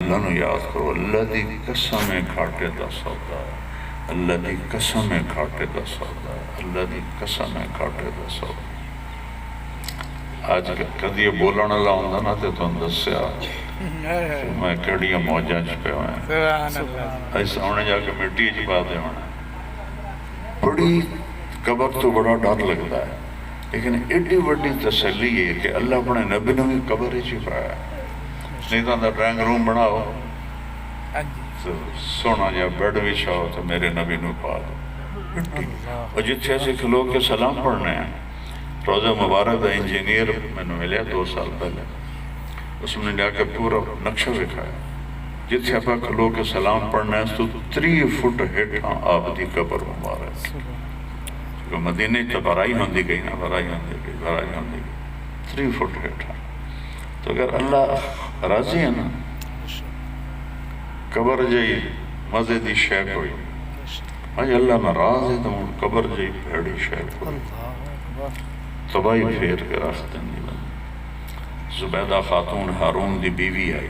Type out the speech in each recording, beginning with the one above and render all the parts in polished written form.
اللہ نو یاد کرو، اللہ دی قسم گھاٹے دا سودا ہے، اللہ دی قسم گھاٹے دا سودا ہے، اللہ دی قسم گھاٹے دا سودا ہے۔ آج کدی یہ بولن والا ہوندا نا تے تھانوں دسیا کہ میں کیڑیاں موجاں چ پیا ہاں، اج سامنے جا کے مٹی چ پا دے ہونا۔ بڑی قبر تو بڑا ڈر لگتا ہے، لیکن ایڈی بڑی تسلی ہے کہ اللہ اپنے نبی نے بھی قبر ہی چھپایا۔ نہیں تو اندر ڈرائنگ روم بناؤ تو سونا جا بیڈ بچھاؤ تو میرے نبی نو پا دو۔ اور جتھے ایسے کھلو کے سلام پڑھنے ہیں، روضہ مبارک دا انجینئر میں نے ملیا 2 سال پہلے، اس نے جا کے پورا نقشہ دکھایا، جتھے آپ کھلو کے سلام پڑھنا ہے تو 3 فٹ ہیٹھاں آپ دی قبر مبارک، کیونکہ مدینے تو برائی ہوندی گئی نا، برائی ہوندی گئی 3 فٹ ہیٹھاں۔ تو اگر اللہ راضی ہے نا، قبر جائی مزے دی شے کوئی، آج اللہ ناراض ہے تو قبر جائی بھیڑی شے کوئی، تباہی پھیر کے رکھ دینی بندی۔ زبیدہ خاتون ہارون دی بیوی آئی،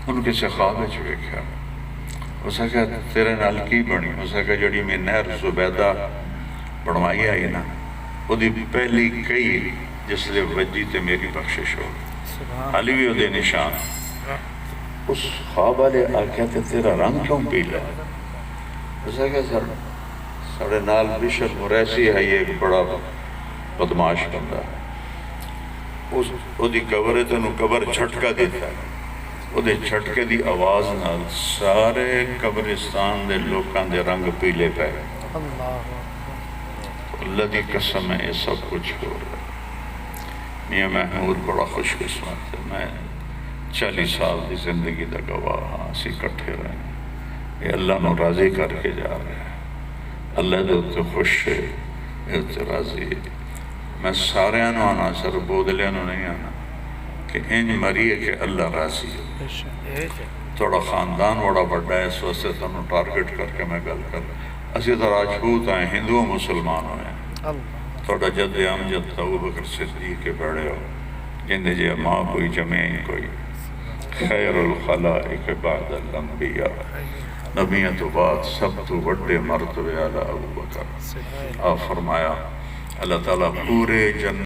ان کے سے خواب وچ ویکھیا، اسے کہا تیرے نال کی بنی؟ اسے کہا جڑی میں نہر زبیدہ بنوائی آئی نا، وہ دی پہلی کئی جس لئے وجی تے میری بخشش ہو، حالی بھی وہ دے نشان۔ اس خواب والے آکھیا تے تیرا رنگ کیوں پیلا ہے؟ اسے کہا ساڑھے نال بشر مریسی ہے، یہ ایک بڑا بدماش بندہ ہے، وہ دی قبر ہے تو انہوں قبر جھٹکا دیتا ہے، وہ دے جھٹکے دی آواز نال سارے قبرستان دے لوکاں دے رنگ پیلے پہ۔ اللہ دی قسم ہے یہ سب کچھ ہو رہا ہے۔ میاں محمود بڑا خوش قسمت ہے، میں 40 سال دی زندگی دا گواہ ہاں، اسی کٹھے رہے ہیں، یہ اللہ نو راضی کر کے جا رہے ہیں، اللہ دے اتنے خوش ہے، یہ اتنے راضی ہے۔ میں سارے آنو آنا، سر بودلے آنو نہیں آنا کہ انج مری ہے کہ اللہ راضی ہے۔ تھوڑا خاندان بڑا بڑا ہے، اس واسطے تھانوں ٹارگٹ کر کے میں گل کر رہا۔ اسی تو راجپوت ہیں، ہندو مسلمان ہوئے ہیں، تھوڑا جد امجد ابو بکر صدیق کے بڑے ہو، جندے جے ماں کوئی جمعین کوئی، خیر الخلائق بعد الانبیاء، نبیوں تو بعد سب تو بڑے مرتبے علی ابو بکر۔ آپ فرمایا اللہ تعالیٰ پورے جنت